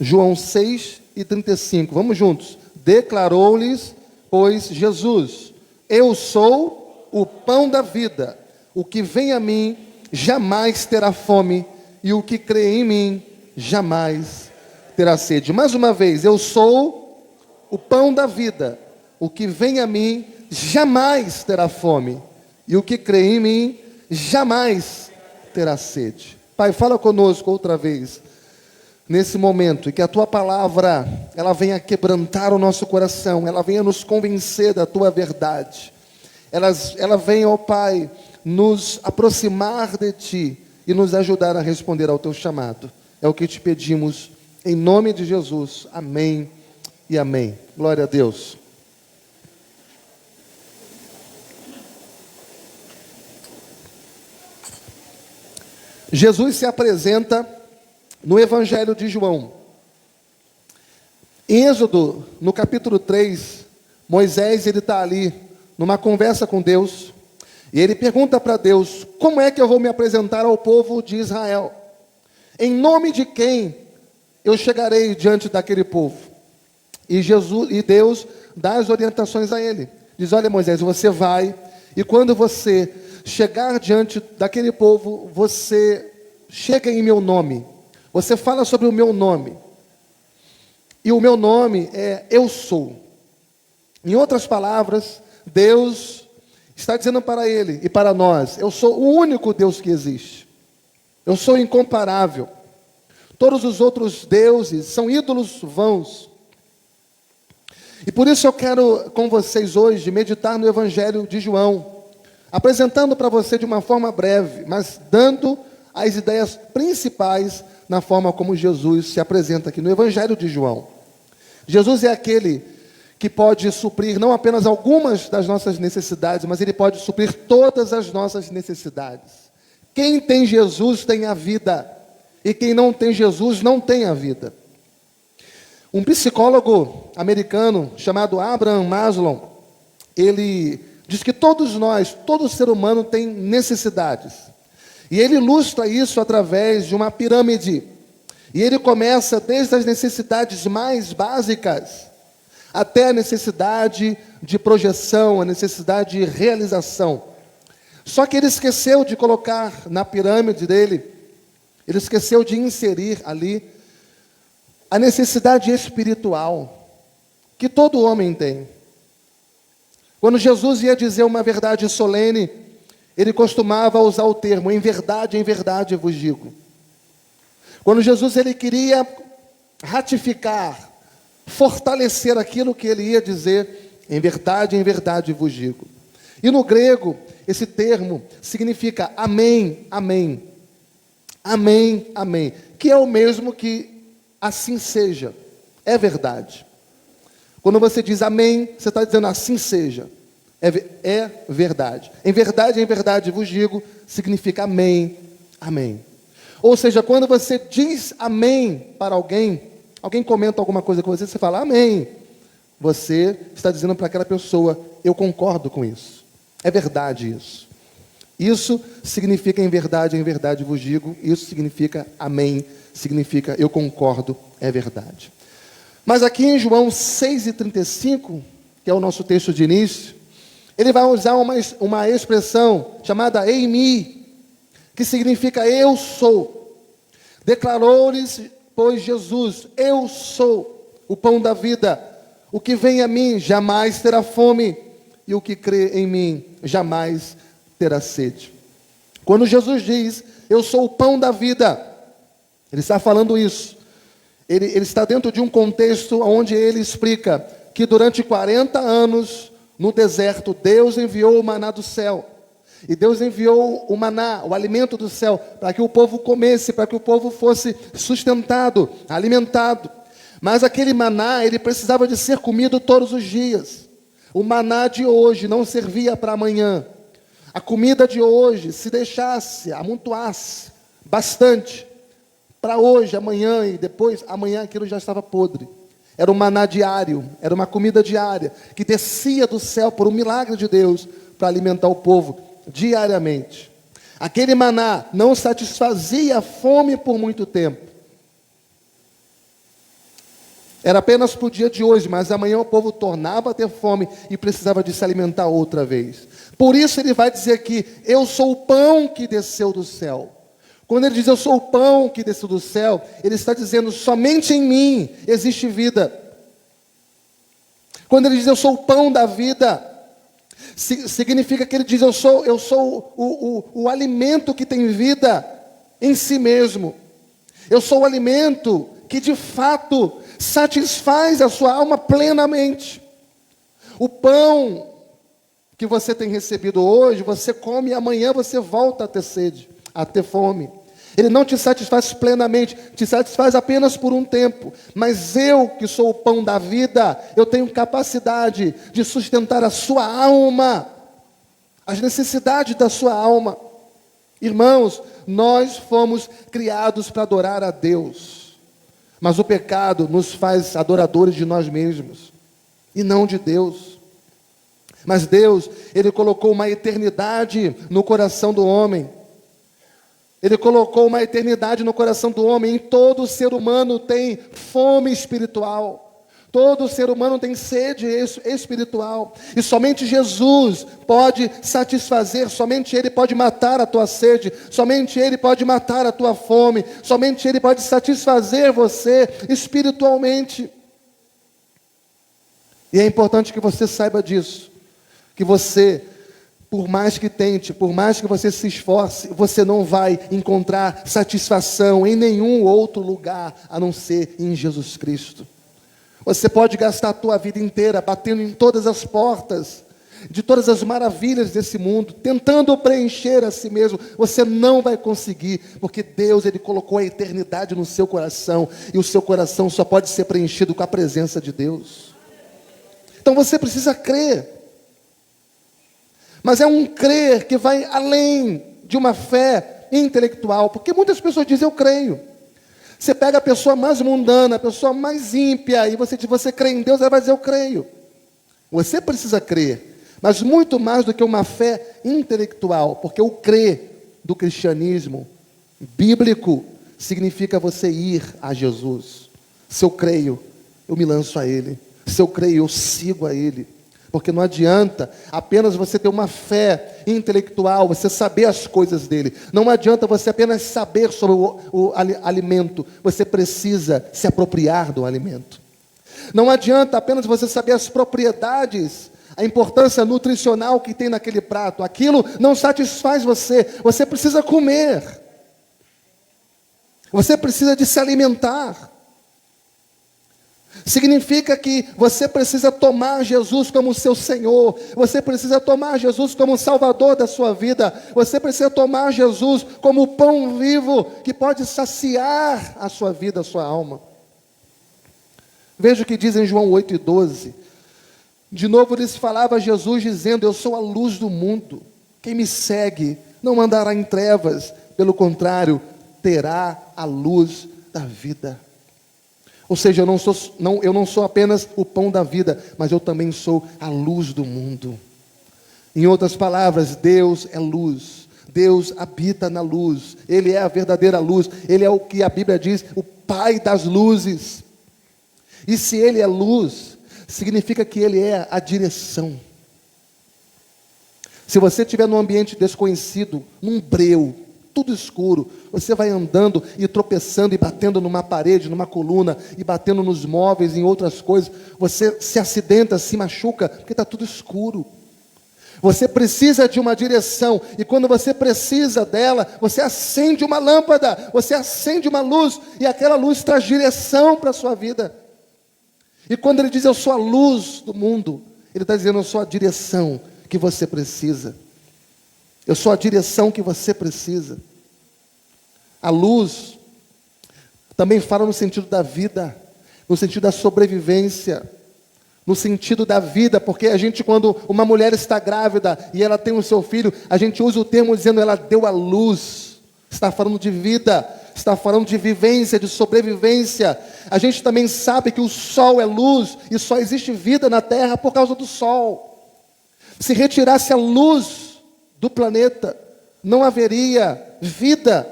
João 6:35. Vamos juntos. Declarou-lhes, pois, Jesus: eu sou o pão da vida. O que vem a mim jamais terá fome, e o que crê em mim jamais terá sede. Mais uma vez, eu sou o pão da vida. O que vem a mim jamais terá fome, e o que crê em mim jamais terá sede. Pai, fala conosco outra vez nesse momento, e que a tua palavra, ela venha quebrantar o nosso coração, ela venha nos convencer da tua verdade, ela venha, ó Pai, nos aproximar de ti e nos ajudar a responder ao teu chamado. É o que te pedimos, em nome de Jesus. Amém e amém. Glória a Deus. Jesus se apresenta no Evangelho de João. Em Êxodo, no capítulo 3, Moisés ele está ali, numa conversa com Deus, e ele pergunta para Deus: como é que eu vou me apresentar ao povo de Israel? Em nome de quem eu chegarei diante daquele povo? E Deus dá as orientações a ele. Diz: olha, Moisés, você vai, e quando você chegar diante daquele povo, você chega em meu nome. Você fala sobre o meu nome. E o meu nome é Eu Sou. Em outras palavras, Deus está dizendo para ele e para nós: eu sou o único Deus que existe. Eu sou incomparável. Todos os outros deuses são ídolos vãos. E por isso eu quero com vocês hoje meditar no Evangelho de João, apresentando para você de uma forma breve, mas dando as ideias principais na forma como Jesus se apresenta aqui no Evangelho de João. Jesus é aquele que pode suprir não apenas algumas das nossas necessidades, mas ele pode suprir todas as nossas necessidades. Quem tem Jesus tem a vida, e quem não tem Jesus não tem a vida. Um psicólogo americano chamado Abraham Maslow, ele diz que todos nós, todo ser humano tem necessidades. E ele ilustra isso através de uma pirâmide. E ele começa desde as necessidades mais básicas até a necessidade de projeção, a necessidade de realização. Só que ele esqueceu de colocar na pirâmide dele, ele esqueceu de inserir ali a necessidade espiritual que todo homem tem. Quando Jesus ia dizer uma verdade solene, ele costumava usar o termo: em verdade vos digo. Quando Jesus ele queria ratificar, fortalecer aquilo que ele ia dizer: em verdade vos digo. E no grego, esse termo significa amém, amém. Amém, amém. Que é o mesmo que assim seja. É verdade. Quando você diz amém, você está dizendo assim seja. É verdade. Em verdade vos digo, significa amém, amém. Ou seja, quando você diz amém para alguém, alguém comenta alguma coisa com você, você fala amém. Você está dizendo para aquela pessoa: eu concordo com isso. É verdade isso. Isso significa em verdade vos digo. Isso significa amém, significa eu concordo, é verdade. Mas aqui em João 6:35, que é o nosso texto de início, ele vai usar uma expressão chamada eimi, que significa eu sou. Declarou-lhes, pois, Jesus: eu sou o pão da vida. O que vem a mim jamais terá fome, e o que crê em mim jamais terá sede. Quando Jesus diz: eu sou o pão da vida, ele está falando isso. Ele está dentro de um contexto onde ele explica que durante 40 anos no deserto, Deus enviou o maná do céu. E Deus enviou o maná, o alimento do céu, para que o povo comesse, para que o povo fosse sustentado, alimentado. Mas aquele maná, ele precisava de ser comido todos os dias. O maná de hoje não servia para amanhã. A comida de hoje, se deixasse, amontoasse bastante, para hoje, amanhã e depois, amanhã aquilo já estava podre. Era um maná diário, era uma comida diária, que descia do céu por um milagre de Deus, para alimentar o povo diariamente. Aquele maná não satisfazia a fome por muito tempo. Era apenas para o dia de hoje, mas amanhã o povo tornava a ter fome e precisava de se alimentar outra vez. Por isso ele vai dizer que eu sou o pão que desceu do céu. Quando ele diz eu sou o pão que desceu do céu, ele está dizendo somente em mim existe vida. Quando ele diz eu sou o pão da vida, significa que ele diz eu sou o alimento que tem vida em si mesmo. Eu sou o alimento que de fato satisfaz a sua alma plenamente. O pão que você tem recebido hoje, você come e amanhã você volta a ter sede, a ter fome. Ele não te satisfaz plenamente, te satisfaz apenas por um tempo. Mas eu, que sou o pão da vida, eu tenho capacidade de sustentar a sua alma, as necessidades da sua alma. Irmãos, nós fomos criados para adorar a Deus. Mas o pecado nos faz adoradores de nós mesmos, e não de Deus. Mas Deus, Ele colocou uma eternidade no coração do homem. Ele colocou uma eternidade no coração do homem. Em todo ser humano tem fome espiritual. Todo ser humano tem sede espiritual. E somente Jesus pode satisfazer, somente Ele pode matar a tua sede, somente Ele pode matar a tua fome, somente Ele pode satisfazer você espiritualmente. E é importante que você saiba disso, que você, por mais que tente, por mais que você se esforce, você não vai encontrar satisfação em nenhum outro lugar, a não ser em Jesus Cristo. Você pode gastar a tua vida inteira batendo em todas as portas, de todas as maravilhas desse mundo, tentando preencher a si mesmo. Você não vai conseguir, porque Deus, Ele colocou a eternidade no seu coração, e o seu coração só pode ser preenchido com a presença de Deus. Então você precisa crer. Mas é um crer que vai além de uma fé intelectual, porque muitas pessoas dizem, eu creio. Você pega a pessoa mais mundana, a pessoa mais ímpia, e você diz, você crê em Deus, ela vai dizer, eu creio. Você precisa crer, mas muito mais do que uma fé intelectual, porque o crer do cristianismo bíblico significa você ir a Jesus. Se eu creio, eu me lanço a Ele. Se eu creio, eu sigo a Ele. Porque não adianta apenas você ter uma fé intelectual, você saber as coisas dele. Não adianta você apenas saber sobre o alimento. Você precisa se apropriar do alimento. Não adianta apenas você saber as propriedades, a importância nutricional que tem naquele prato. Aquilo não satisfaz você. Você precisa comer. Você precisa de se alimentar. Significa que você precisa tomar Jesus como seu Senhor, você precisa tomar Jesus como Salvador da sua vida, você precisa tomar Jesus como o pão vivo que pode saciar a sua vida, a sua alma. Veja o que diz em João 8:12. De novo lhes falava Jesus dizendo, eu sou a luz do mundo, quem me segue não andará em trevas, pelo contrário, terá a luz da vida. Ou seja, eu não sou apenas o pão da vida, mas eu também sou a luz do mundo. Em outras palavras, Deus é luz. Deus habita na luz. Ele é a verdadeira luz. Ele é o que a Bíblia diz, o Pai das luzes. E se Ele é luz, significa que Ele é a direção. Se você estiver num ambiente desconhecido, num breu, tudo escuro, você vai andando e tropeçando e batendo numa parede, numa coluna, e batendo nos móveis, em outras coisas, você se acidenta, se machuca, porque está tudo escuro. Você precisa de uma direção, e quando você precisa dela, você acende uma lâmpada, você acende uma luz, e aquela luz traz direção para a sua vida. E quando ele diz, eu sou a luz do mundo, ele está dizendo, eu sou a direção que você precisa. Eu sou a direção que você precisa. A luz também fala no sentido da vida, no sentido da sobrevivência, no sentido da vida, porque a gente, quando uma mulher está grávida e ela tem o seu filho, a gente usa o termo dizendo ela deu à luz. Está falando de vida, está falando de vivência, de sobrevivência. A gente também sabe que o sol é luz e só existe vida na terra por causa do sol. Se retirasse a luz do planeta, não haveria vida,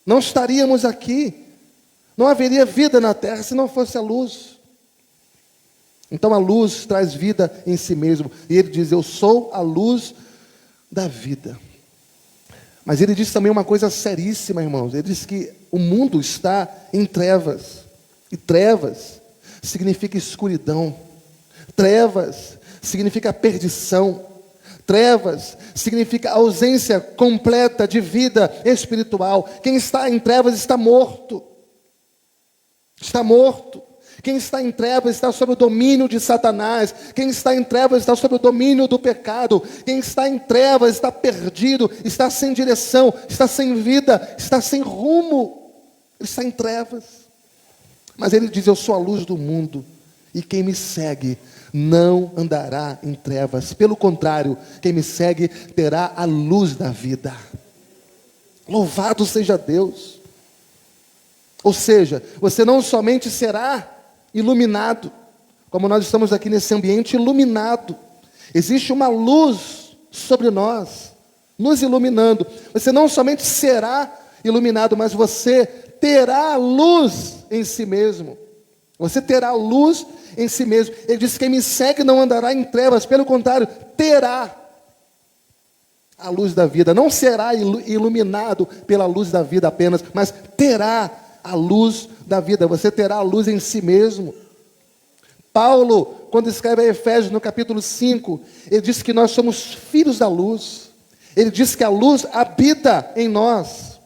não estaríamos aqui. Não haveria vida na terra se não fosse a luz. Então a luz traz vida em si mesmo. E ele diz, eu sou a luz da vida. Mas ele diz também uma coisa seríssima, irmãos. Ele diz que o mundo está em trevas. E trevas significa escuridão. Trevas significa perdição. Trevas significa ausência completa de vida espiritual. Quem está em trevas está morto. Está morto. Quem está em trevas está sob o domínio de Satanás. Quem está em trevas está sob o domínio do pecado. Quem está em trevas está perdido, está sem direção, está sem vida, está sem rumo. Ele está em trevas. Mas ele diz, eu sou a luz do mundo. E quem me segue não andará em trevas. Pelo contrário, quem me segue terá a luz da vida. Louvado seja Deus. Ou seja, você não somente será iluminado, como nós estamos aqui nesse ambiente iluminado. Existe uma luz sobre nós, nos iluminando. Você não somente será iluminado, mas você terá luz em si mesmo. Você terá luz em si mesmo. Ele diz, quem me segue não andará em trevas, pelo contrário, terá a luz da vida. Não será iluminado pela luz da vida apenas, mas terá a luz da vida. Você terá a luz em si mesmo. Paulo, quando escreve a Efésios no capítulo 5, ele diz que nós somos filhos da luz. Ele diz que a luz habita em nós.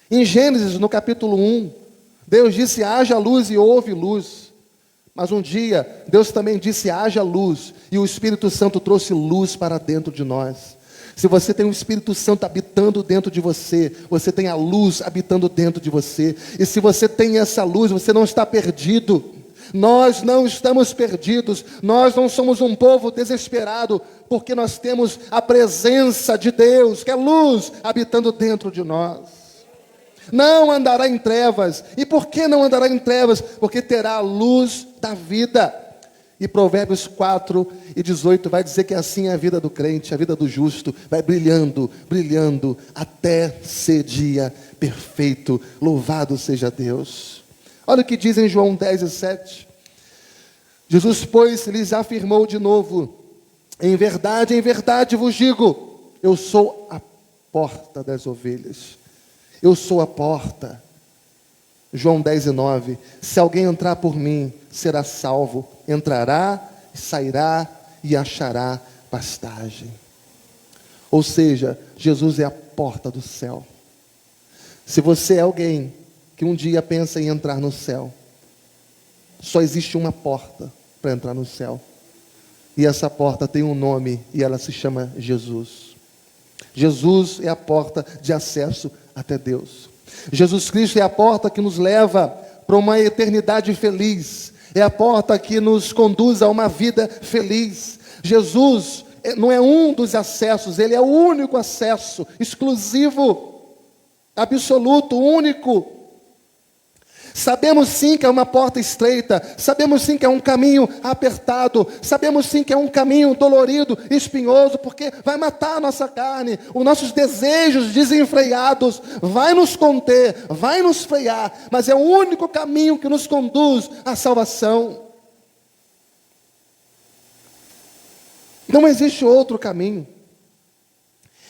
Em Gênesis, no capítulo 1, Deus disse, haja luz e houve luz. Mas um dia, Deus também disse, haja luz. E o Espírito Santo trouxe luz para dentro de nós. Se você tem o Espírito Santo habitando dentro de você, você tem a luz habitando dentro de você. E se você tem essa luz, você não está perdido. Nós não estamos perdidos. Nós não somos um povo desesperado, porque nós temos a presença de Deus, que é luz, habitando dentro de nós. Não andará em trevas. E por que não andará em trevas? Porque terá a luz da vida. E Provérbios 4:18 vai dizer que assim é a vida do crente, a vida do justo, vai brilhando, brilhando, até ser dia perfeito. Louvado seja Deus. Olha o que diz em João 10:7. Jesus, pois, lhes afirmou de novo, em verdade vos digo, eu sou a porta das ovelhas. Eu sou a porta. João 10:9, se alguém entrar por mim, será salvo, entrará, sairá e achará pastagem. Ou seja, Jesus é a porta do céu. Se você é alguém que um dia pensa em entrar no céu, só existe uma porta para entrar no céu. E essa porta tem um nome e ela se chama Jesus. Jesus é a porta de acesso até Deus. Jesus Cristo é a porta que nos leva para uma eternidade feliz. É a porta que nos conduz a uma vida feliz. Jesus não é um dos acessos, Ele é o único acesso, exclusivo, absoluto, único. Sabemos sim que é uma porta estreita, sabemos sim que é um caminho apertado, sabemos sim que é um caminho dolorido, espinhoso, porque vai matar a nossa carne, os nossos desejos desenfreados, vai nos conter, vai nos frear, mas é o único caminho que nos conduz à salvação. Não existe outro caminho.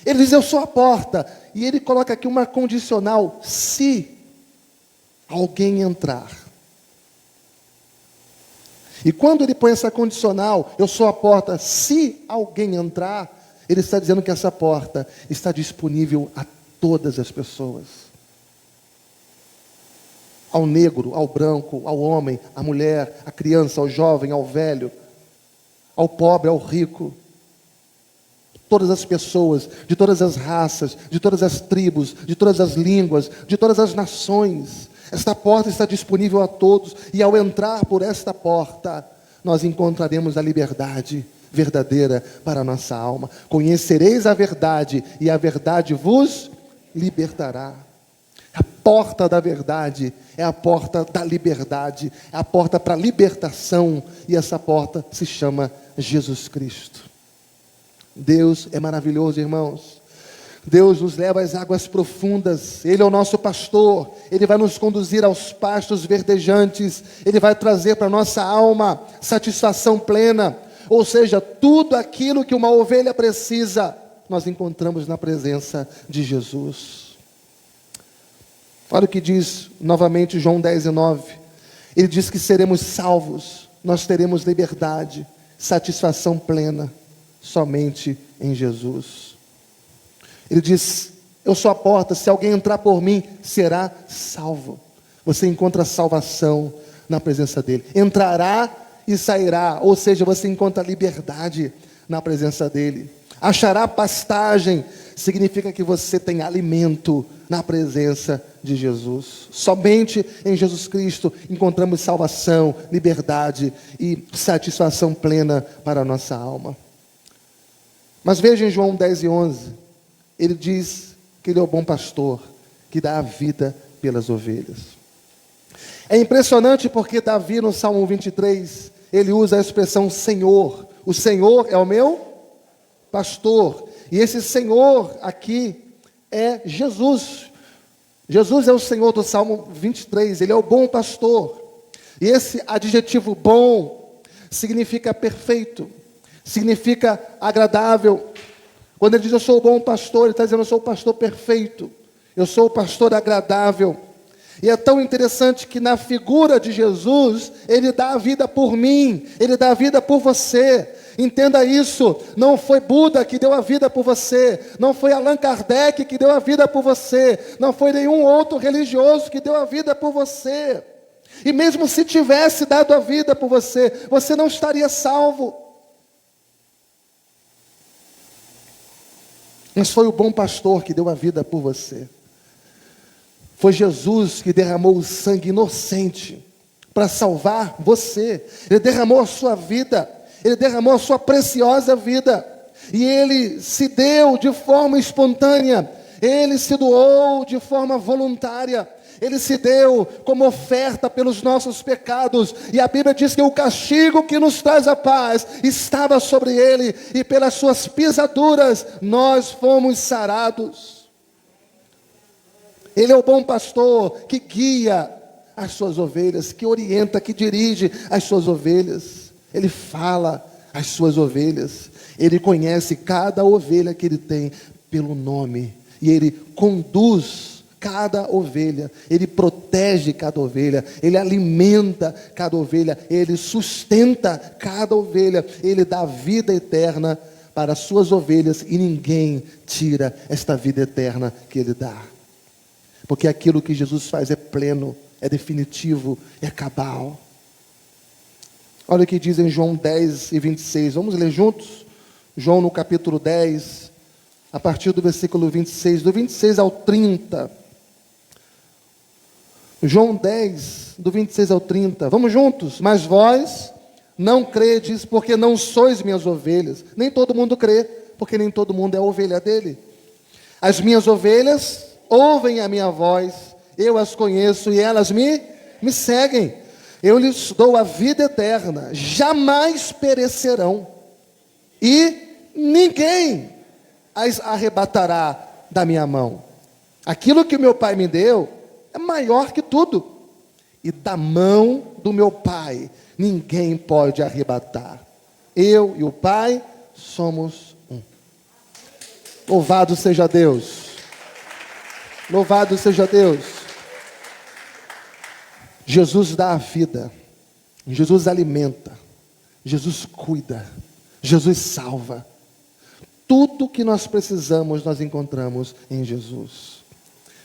Ele diz, eu sou a porta, e ele coloca aqui uma condicional, se alguém entrar. E quando ele põe essa condicional, eu sou a porta, se alguém entrar, ele está dizendo que essa porta está disponível a todas as pessoas. Ao negro, ao branco, ao homem, à mulher, à criança, ao jovem, ao velho, ao pobre, ao rico. Todas as pessoas, de todas as raças, de todas as tribos, de todas as línguas, de todas as nações. Esta porta está disponível a todos, e ao entrar por esta porta, nós encontraremos a liberdade verdadeira para a nossa alma. Conhecereis a verdade, e a verdade vos libertará. A porta da verdade é a porta da liberdade, é a porta para a libertação, e essa porta se chama Jesus Cristo. Deus é maravilhoso, irmãos. Deus nos leva às águas profundas, Ele é o nosso pastor, Ele vai nos conduzir aos pastos verdejantes, Ele vai trazer para a nossa alma satisfação plena, ou seja, tudo aquilo que uma ovelha precisa, nós encontramos na presença de Jesus. Olha o que diz novamente João 10:9, ele diz que seremos salvos, nós teremos liberdade, satisfação plena, somente em Jesus. Ele diz, eu sou a porta, se alguém entrar por mim, será salvo. Você encontra salvação na presença dele. Entrará e sairá, ou seja, você encontra liberdade na presença dele. Achará pastagem, significa que você tem alimento na presença de Jesus. Somente em Jesus Cristo encontramos salvação, liberdade e satisfação plena para a nossa alma. Mas veja em João 10:11, ele diz que ele é o bom pastor, que dá a vida pelas ovelhas. É impressionante porque Davi no Salmo 23, ele usa a expressão Senhor. O Senhor é o meu pastor. E esse Senhor aqui é Jesus. Jesus é o Senhor do Salmo 23, ele é o bom pastor. E esse adjetivo bom significa perfeito, significa agradável. Quando ele diz eu sou o bom pastor, ele está dizendo eu sou o pastor perfeito, eu sou o pastor agradável. E é tão interessante que na figura de Jesus, ele dá a vida por mim, ele dá a vida por você. Entenda isso, não foi Buda que deu a vida por você, não foi Allan Kardec que deu a vida por você, não foi nenhum outro religioso que deu a vida por você. E mesmo se tivesse dado a vida por você, você não estaria salvo. Mas foi o bom pastor que deu a vida por você. Foi Jesus que derramou o sangue inocente para salvar você. Ele derramou a sua vida, ele derramou a sua preciosa vida. E ele se deu de forma espontânea, ele se doou de forma voluntária. Ele se deu como oferta pelos nossos pecados. E a Bíblia diz que o castigo que nos traz a paz estava sobre ele. E pelas suas pisaduras nós fomos sarados. Ele é o bom pastor que guia as suas ovelhas, que orienta, que dirige as suas ovelhas. Ele fala às suas ovelhas. Ele conhece cada ovelha que ele tem pelo nome. E ele conduz cada ovelha, ele protege cada ovelha, ele alimenta cada ovelha, ele sustenta cada ovelha, ele dá vida eterna para as suas ovelhas e ninguém tira esta vida eterna que ele dá. Porque aquilo que Jesus faz é pleno, é definitivo, é cabal. Olha o que diz em João 10:26, vamos ler juntos? João no capítulo 10, a partir do versículo 26, do 26 ao 30. João 10, do 26 ao 30, vamos juntos? Mas vós não credes, porque não sois minhas ovelhas. Nem todo mundo crê, porque nem todo mundo é ovelha dele. As minhas ovelhas ouvem a minha voz, eu as conheço e elas me seguem. Eu lhes dou a vida eterna, jamais perecerão, e ninguém as arrebatará da minha mão. Aquilo que o meu Pai me deu é maior que tudo, e da mão do meu Pai ninguém pode arrebatar. Eu e o Pai somos um. Louvado seja Deus. Louvado seja Deus. Jesus dá a vida, Jesus alimenta, Jesus cuida, Jesus salva. Tudo que nós precisamos nós encontramos em Jesus.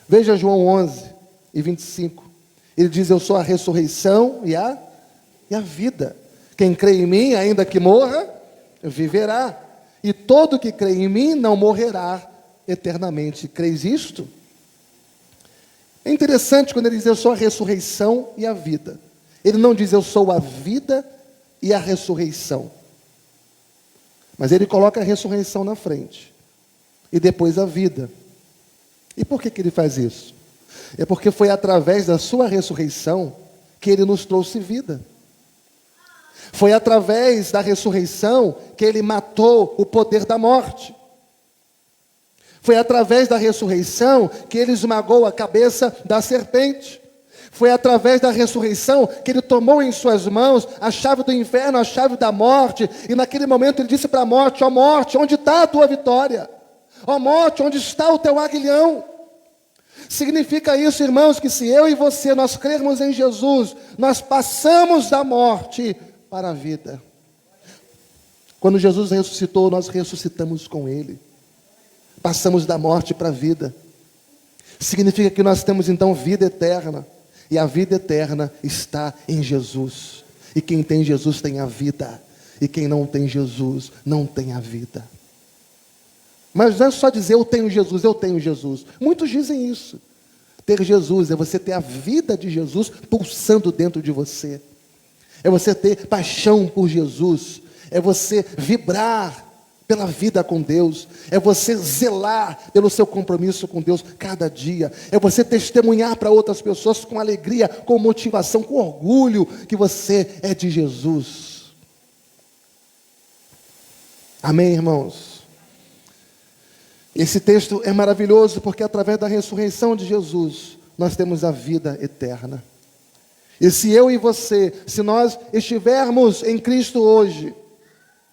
Veja João 11:25. Ele diz, eu sou a ressurreição e a vida. Quem crê em mim, ainda que morra, viverá. E todo que crê em mim não morrerá eternamente. Crês isto? É interessante quando ele diz, eu sou a ressurreição e a vida. Ele não diz, eu sou a vida e a ressurreição. Mas ele coloca a ressurreição na frente. E depois a vida. E por que ele faz isso? É porque foi através da sua ressurreição que ele nos trouxe vida. Foi através da ressurreição que ele matou o poder da morte. Foi através da ressurreição que ele esmagou a cabeça da serpente. Foi através da ressurreição que ele tomou em suas mãos a chave do inferno, a chave da morte. E naquele momento ele disse para a morte: ó morte, onde está a tua vitória? Ó morte, onde está o teu aguilhão? Significa isso, irmãos, que se eu e você, nós crermos em Jesus, nós passamos da morte para a vida. Quando Jesus ressuscitou, nós ressuscitamos com Ele. Passamos da morte para a vida. Significa que nós temos então vida eterna. E a vida eterna está em Jesus. E quem tem Jesus tem a vida. E quem não tem Jesus não tem a vida. Mas não é só dizer eu tenho Jesus, eu tenho Jesus. Muitos dizem isso. Ter Jesus é você ter a vida de Jesus pulsando dentro de você. É você ter paixão por Jesus. É você vibrar pela vida com Deus. É você zelar pelo seu compromisso com Deus cada dia. É você testemunhar para outras pessoas com alegria, com motivação, com orgulho que você é de Jesus. Amém, irmãos? Esse texto é maravilhoso porque através da ressurreição de Jesus nós temos a vida eterna. E se eu e você, se nós estivermos em Cristo hoje,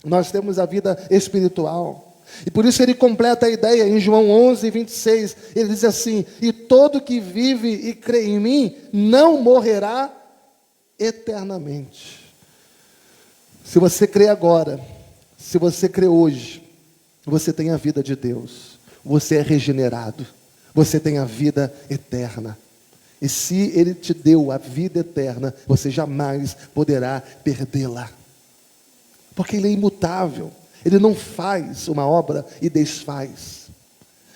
nós temos a vida espiritual. E por isso ele completa a ideia em João 11, 26. Ele diz assim: e todo que vive e crê em mim não morrerá eternamente. Se você crê agora, se você crê hoje, você tem a vida de Deus. Você é regenerado. Você tem a vida eterna. E se Ele te deu a vida eterna, você jamais poderá perdê-la. Porque Ele é imutável. Ele não faz uma obra e desfaz.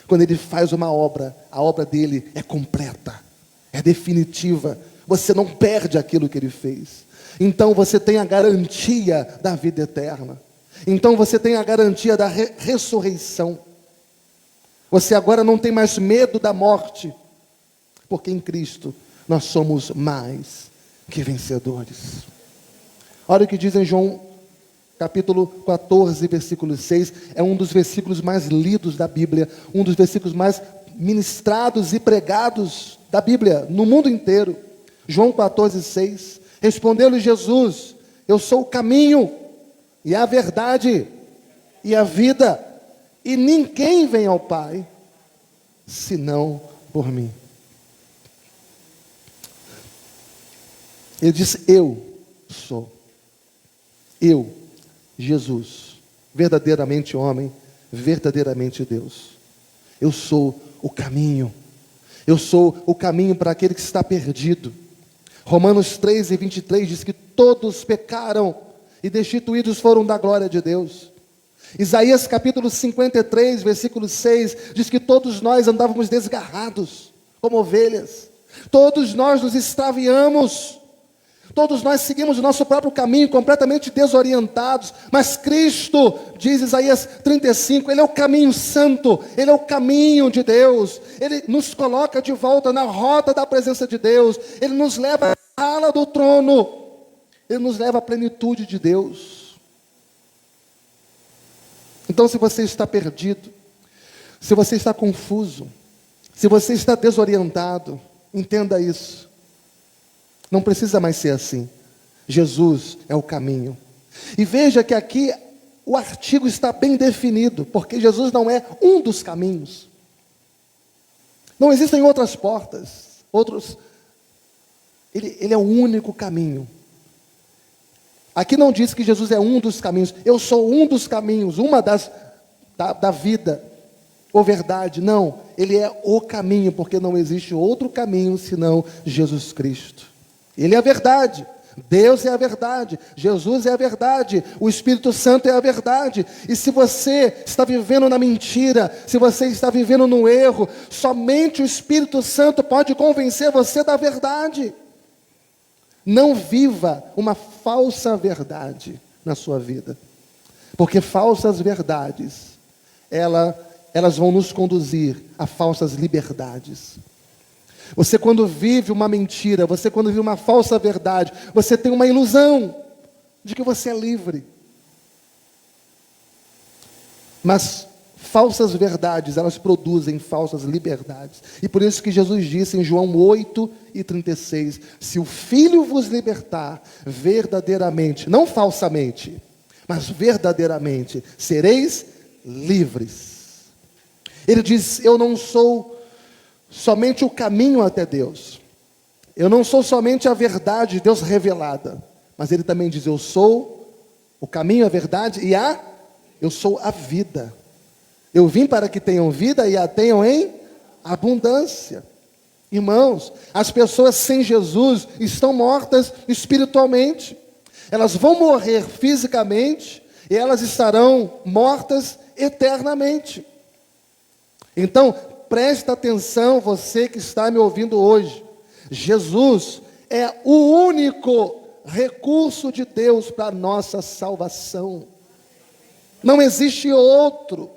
Quando Ele faz uma obra, a obra dele é completa, é definitiva. Você não perde aquilo que Ele fez. Então você tem a garantia da vida eterna. Então você tem a garantia da ressurreição. Você agora não tem mais medo da morte, porque em Cristo nós somos mais que vencedores. Olha o que diz em João capítulo 14, versículo 6, é um dos versículos mais lidos da Bíblia, um dos versículos mais ministrados e pregados da Bíblia, no mundo inteiro. João 14, 6, respondeu-lhe Jesus: eu sou o caminho, e a verdade, e a vida, e ninguém vem ao Pai, senão por mim. Ele disse: eu sou. Eu, Jesus, verdadeiramente homem, verdadeiramente Deus. Eu sou o caminho. Eu sou o caminho para aquele que está perdido. Romanos 13, 23 diz que todos pecaram e destituídos foram da glória de Deus. Isaías capítulo 53, versículo 6, diz que todos nós andávamos desgarrados, como ovelhas. Todos nós nos extraviamos. Todos nós seguimos o nosso próprio caminho, completamente desorientados. Mas Cristo, diz Isaías 35, Ele é o caminho santo, Ele é o caminho de Deus. Ele nos coloca de volta na rota da presença de Deus. Ele nos leva à sala do trono. Ele nos leva à plenitude de Deus. Então, se você está perdido, se você está confuso, se você está desorientado, entenda isso. Não precisa mais ser assim. Jesus é o caminho. E veja que aqui o artigo está bem definido, porque Jesus não é um dos caminhos. Não existem outras portas, Ele é o único caminho. Aqui não diz que Jesus é um dos caminhos. Eu sou um dos caminhos, uma da vida, ou verdade. Não, Ele é o caminho, porque não existe outro caminho senão Jesus Cristo. Ele é a verdade, Deus é a verdade, Jesus é a verdade, o Espírito Santo é a verdade. E se você está vivendo na mentira, se você está vivendo no erro, somente o Espírito Santo pode convencer você da verdade. Não viva uma falsa verdade na sua vida, porque falsas verdades, elas vão nos conduzir a falsas liberdades. Você quando vive uma mentira, você quando vive uma falsa verdade, você tem uma ilusão de que você é livre. Mas falsas verdades, elas produzem falsas liberdades. E por isso que Jesus disse em João 8:36, se o Filho vos libertar, verdadeiramente, não falsamente, mas verdadeiramente, sereis livres. Ele diz, eu não sou somente o caminho até Deus. Eu não sou somente a verdade de Deus revelada. Mas ele também diz, eu sou o caminho, a verdade e eu sou a vida. Eu vim para que tenham vida e a tenham em abundância. Irmãos, as pessoas sem Jesus estão mortas espiritualmente. Elas vão morrer fisicamente e elas estarão mortas eternamente. Então, presta atenção, você que está me ouvindo hoje. Jesus é o único recurso de Deus para a nossa salvação. Não existe outro.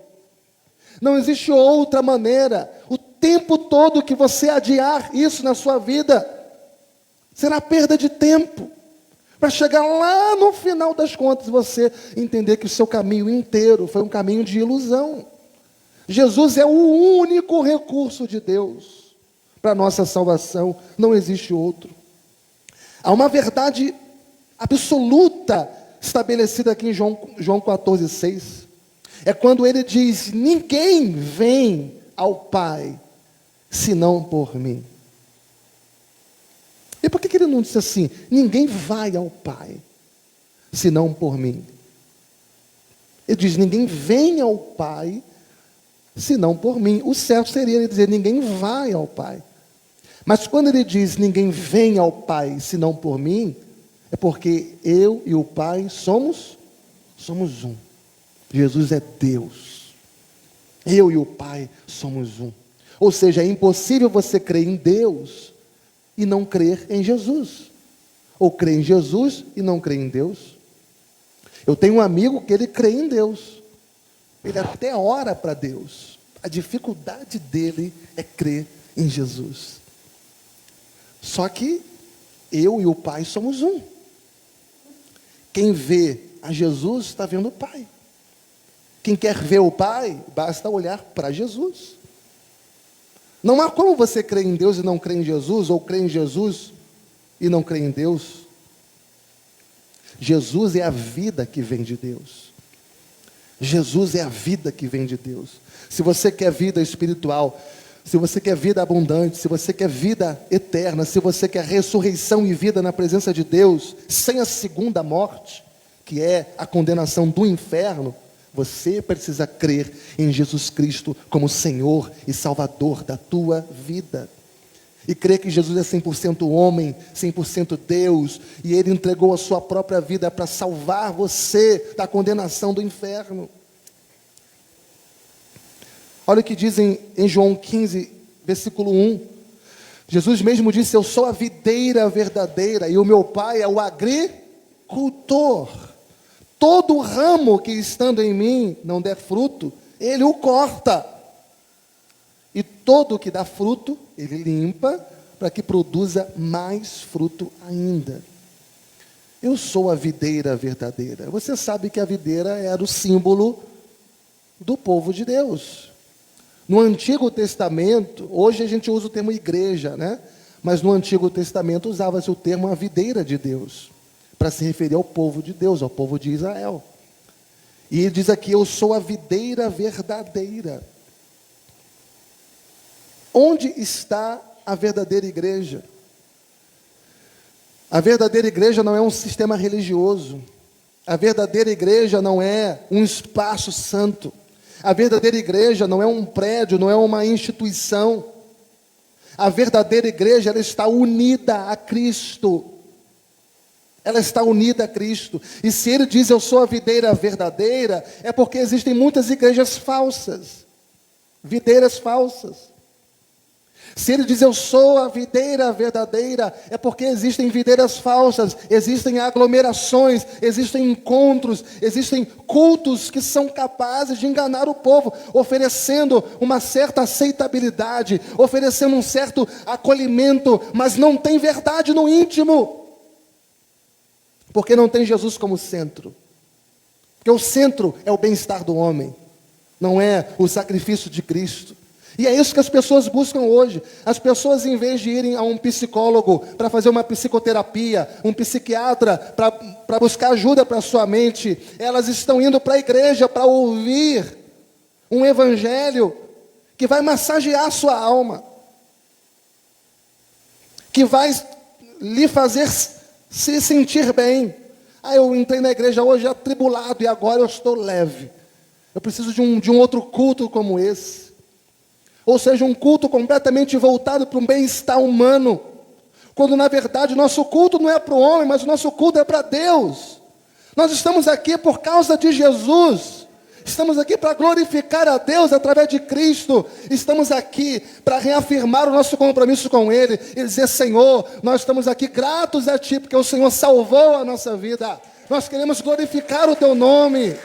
Não existe outra maneira. O tempo todo que você adiar isso na sua vida, será perda de tempo. Para chegar lá no final das contas, você entender que o seu caminho inteiro foi um caminho de ilusão. Jesus é o único recurso de Deus para a nossa salvação. Não existe outro. Há uma verdade absoluta estabelecida aqui em João 14:6. É quando ele diz, ninguém vem ao Pai, senão por mim. E por que ele não disse assim, ninguém vai ao Pai, senão por mim? Ele diz, ninguém vem ao Pai, senão por mim. O certo seria ele dizer, ninguém vai ao Pai. Mas quando ele diz, ninguém vem ao Pai, senão por mim, é porque eu e o Pai somos um. Jesus é Deus. Eu e o Pai somos um. Ou seja, é impossível você crer em Deus e não crer em Jesus. Ou crer em Jesus e não crer em Deus. Eu tenho um amigo que ele crê em Deus. Ele até ora para Deus. A dificuldade dele é crer em Jesus. Só que eu e o Pai somos um. Quem vê a Jesus está vendo o Pai. Quem quer ver o Pai, basta olhar para Jesus. Não há como você crer em Deus e não crer em Jesus, ou crer em Jesus e não crer em Deus. Jesus é a vida que vem de Deus. Jesus é a vida que vem de Deus. Se você quer vida espiritual, se você quer vida abundante, se você quer vida eterna, se você quer ressurreição e vida na presença de Deus, sem a segunda morte, que é a condenação do inferno, você precisa crer em Jesus Cristo como Senhor e Salvador da tua vida. E crer que Jesus é 100% homem, 100% Deus, e Ele entregou a sua própria vida para salvar você da condenação do inferno. Olha o que diz em João 15, versículo 1. Jesus mesmo disse, eu sou a videira verdadeira, e o meu Pai é o agricultor. Todo ramo que estando em mim não der fruto, Ele o corta. E todo que dá fruto, Ele limpa, para que produza mais fruto ainda. Eu sou a videira verdadeira. Você sabe que a videira era o símbolo do povo de Deus. No Antigo Testamento, hoje a gente usa o termo igreja, né? Mas no Antigo Testamento usava-se o termo a videira de Deus, para se referir ao povo de Deus, ao povo de Israel. E ele diz aqui, eu sou a videira verdadeira. Onde está a verdadeira igreja? A verdadeira igreja não é um sistema religioso. A verdadeira igreja não é um espaço santo. A verdadeira igreja não é um prédio, não é uma instituição. A verdadeira igreja, ela está unida a Cristo. Ela está unida a Cristo. E se ele diz, eu sou a videira verdadeira, é porque existem muitas igrejas falsas. Videiras falsas. Se ele diz, eu sou a videira verdadeira, é porque existem videiras falsas, existem aglomerações, existem encontros, existem cultos que são capazes de enganar o povo, oferecendo uma certa aceitabilidade, oferecendo um certo acolhimento, mas não tem verdade no íntimo. Porque não tem Jesus como centro. Porque o centro é o bem-estar do homem. não é o sacrifício de Cristo. E é isso que as pessoas buscam hoje. As pessoas, em vez de irem a um psicólogo para fazer uma psicoterapia, um psiquiatra para buscar ajuda para a sua mente, elas estão indo para a igreja para ouvir um evangelho que vai massagear a sua alma, que vai lhe fazer se sentir bem. Eu entrei na igreja hoje atribulado e agora eu estou leve. Eu preciso de um outro culto como esse. Ou seja, um culto completamente voltado para um bem-estar humano. Quando na verdade o nosso culto não é para o homem, mas o nosso culto é para Deus. Nós estamos aqui por causa de Jesus. Estamos aqui para glorificar a Deus através de Cristo. Estamos aqui para reafirmar o nosso compromisso com Ele. E dizer, Senhor, nós estamos aqui gratos a Ti, porque o Senhor salvou a nossa vida. Nós queremos glorificar o Teu nome.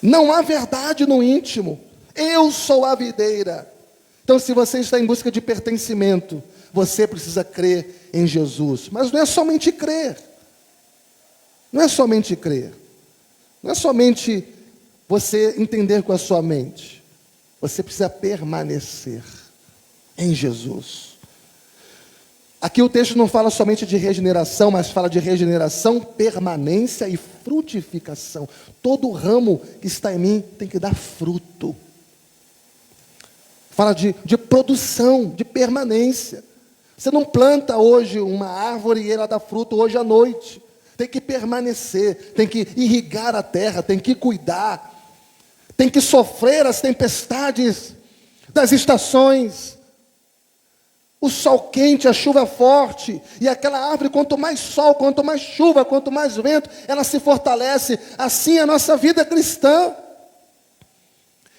Não há verdade no íntimo. Eu sou a videira. Então, se você está em busca de pertencimento, você precisa crer em Jesus. Mas não é somente crer. Não é somente crer. Não é somente você entender com a sua mente. Você precisa permanecer em Jesus. Aqui o texto não fala somente de regeneração, mas fala de regeneração, permanência e frutificação. Todo ramo que está em mim tem que dar fruto. Fala de produção, de permanência. Você não planta hoje uma árvore e ela dá fruto hoje à noite. Tem que permanecer, tem que irrigar a terra, tem que cuidar. Tem que sofrer as tempestades das estações. O sol quente, a chuva forte, e aquela árvore, quanto mais sol, quanto mais chuva, quanto mais vento, ela se fortalece. Assim é a nossa vida cristã.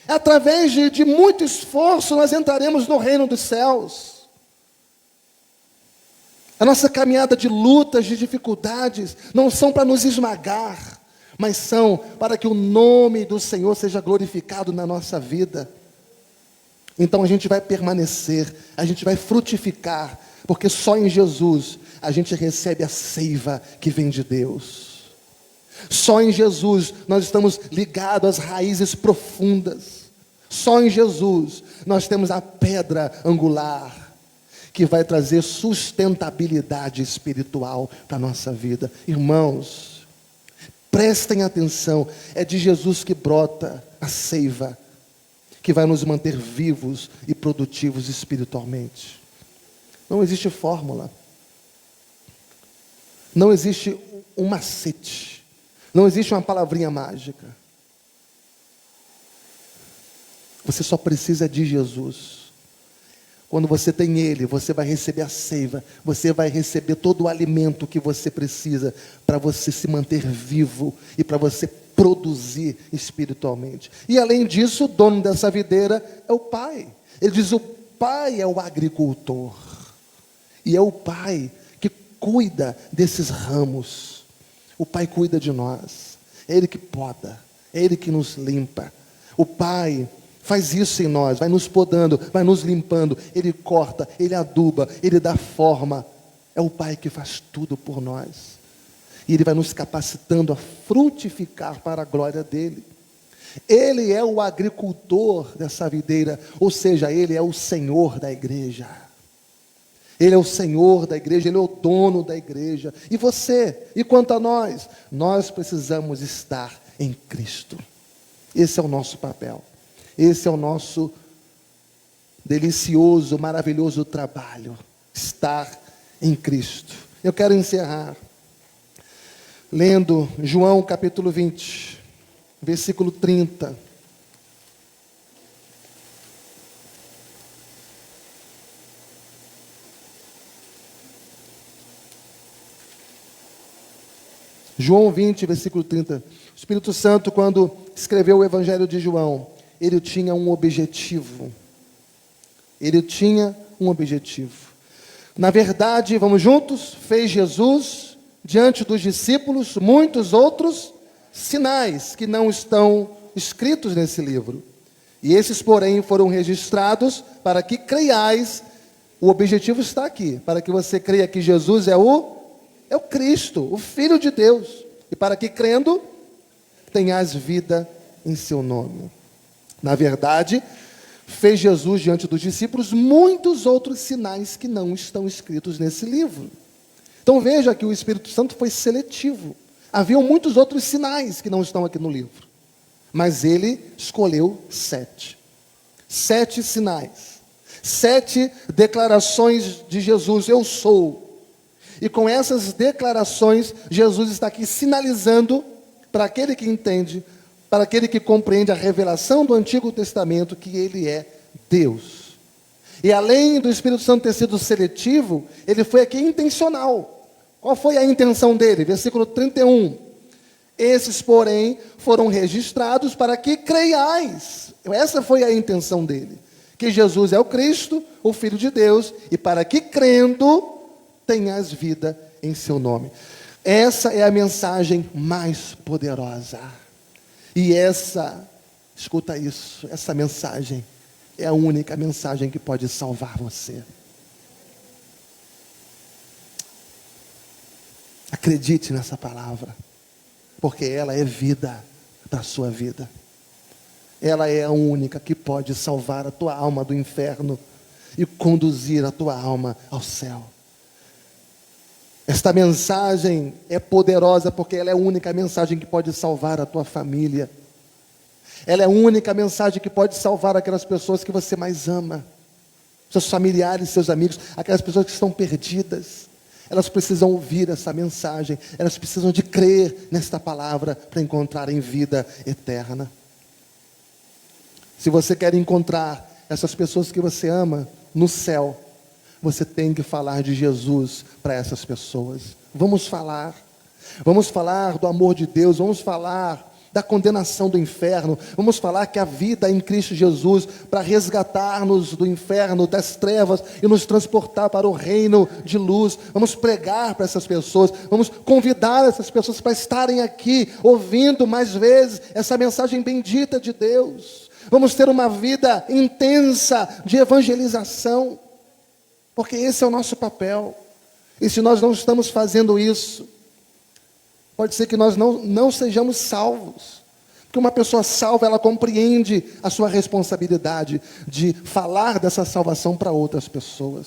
Através de muito esforço, nós entraremos no reino dos céus. A nossa caminhada de lutas, de dificuldades, não são para nos esmagar, mas são para que o nome do Senhor seja glorificado na nossa vida. Então a gente vai permanecer, a gente vai frutificar, porque só em Jesus a gente recebe a seiva que vem de Deus. Só em Jesus nós estamos ligados às raízes profundas. Só em Jesus nós temos a pedra angular, que vai trazer sustentabilidade espiritual para a nossa vida. Irmãos, prestem atenção, é de Jesus que brota a seiva, que vai nos manter vivos e produtivos espiritualmente. Não existe fórmula. Não existe um macete. Não existe uma palavrinha mágica. Você só precisa de Jesus. Quando você tem Ele, você vai receber a seiva. Você vai receber todo o alimento que você precisa para você se manter vivo e para você produzir espiritualmente. E além disso, o dono dessa videira é o Pai. Ele diz, o Pai é o agricultor. E é o Pai que cuida desses ramos. O Pai cuida de nós. É Ele que poda. É Ele que nos limpa. O Pai faz isso em nós, vai nos podando, vai nos limpando. Ele corta, Ele aduba, Ele dá forma. É o Pai que faz tudo por nós. E Ele vai nos capacitando a frutificar para a glória dEle. Ele é o agricultor dessa videira, ou seja, Ele é o Senhor da igreja. Ele é o Senhor da igreja, Ele é o dono da igreja. E você, e quanto a nós? Nós precisamos estar em Cristo. Esse é o nosso papel. Esse é o nosso delicioso, maravilhoso trabalho. Estar em Cristo. Eu quero encerrar lendo João capítulo 20, versículo 30. João 20, versículo 30. O Espírito Santo, quando escreveu o Evangelho de João, ele tinha um objetivo. Ele tinha um objetivo. Na verdade, vamos juntos? Fez Jesus diante dos discípulos muitos outros sinais que não estão escritos nesse livro. E esses, porém, foram registrados para que creiais. O objetivo está aqui, para que você creia que Jesus é o Cristo, o Filho de Deus. e para que crendo tenhas vida em seu nome. Na verdade, fez Jesus diante dos discípulos muitos outros sinais que não estão escritos nesse livro. Então veja que o Espírito Santo foi seletivo. Havia muitos outros sinais que não estão aqui no livro, mas ele escolheu 7. 7 sinais, 7 declarações de Jesus: eu sou. E com essas declarações, Jesus está aqui sinalizando para aquele que entende, para aquele que compreende a revelação do Antigo Testamento, que ele é Deus. E além do Espírito Santo ter sido seletivo, ele foi aqui intencional. Qual foi a intenção dele? Versículo 31. Esses, porém, foram registrados para que creiais. Essa foi a intenção dele. Que Jesus é o Cristo, o Filho de Deus, e para que crendo, tenhas vida em seu nome. Essa é a mensagem mais poderosa. E escuta isso, essa mensagem é a única mensagem que pode salvar você. Acredite nessa palavra, porque ela é vida para a sua vida. Ela é a única que pode salvar a tua alma do inferno e conduzir a tua alma ao céu. Esta mensagem é poderosa porque ela é a única mensagem que pode salvar a tua família. Ela é a única mensagem que pode salvar aquelas pessoas que você mais ama, seus familiares, seus amigos, aquelas pessoas que estão perdidas. Elas precisam ouvir essa mensagem, elas precisam de crer nesta palavra para encontrarem vida eterna. Se você quer encontrar essas pessoas que você ama no céu, você tem que falar de Jesus para essas pessoas. Vamos falar do amor de Deus, vamos falar da condenação do inferno, vamos falar que a vida em Cristo Jesus, para resgatar-nos do inferno, das trevas, e nos transportar para o reino de luz. Vamos pregar para essas pessoas, vamos convidar essas pessoas para estarem aqui, ouvindo mais vezes essa mensagem bendita de Deus. Vamos ter uma vida intensa de evangelização, porque esse é o nosso papel. E se nós não estamos fazendo isso, pode ser que nós não sejamos salvos. Porque uma pessoa salva, ela compreende a sua responsabilidade de falar dessa salvação para outras pessoas.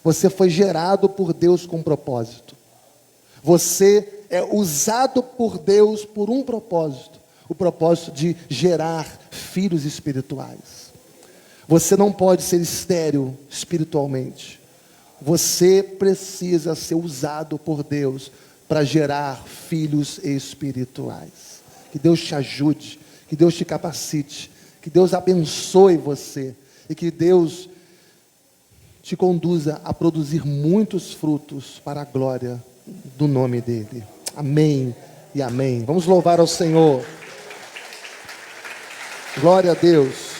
Você foi gerado por Deus com um propósito. Você é usado por Deus por um propósito. O propósito de gerar filhos espirituais. Você não pode ser estéril espiritualmente. Você precisa ser usado por Deus para gerar filhos espirituais. Que Deus te ajude, que Deus te capacite, que Deus abençoe você e que Deus te conduza a produzir muitos frutos para a glória do nome dEle. Amém e amém. Vamos louvar ao Senhor. Glória a Deus.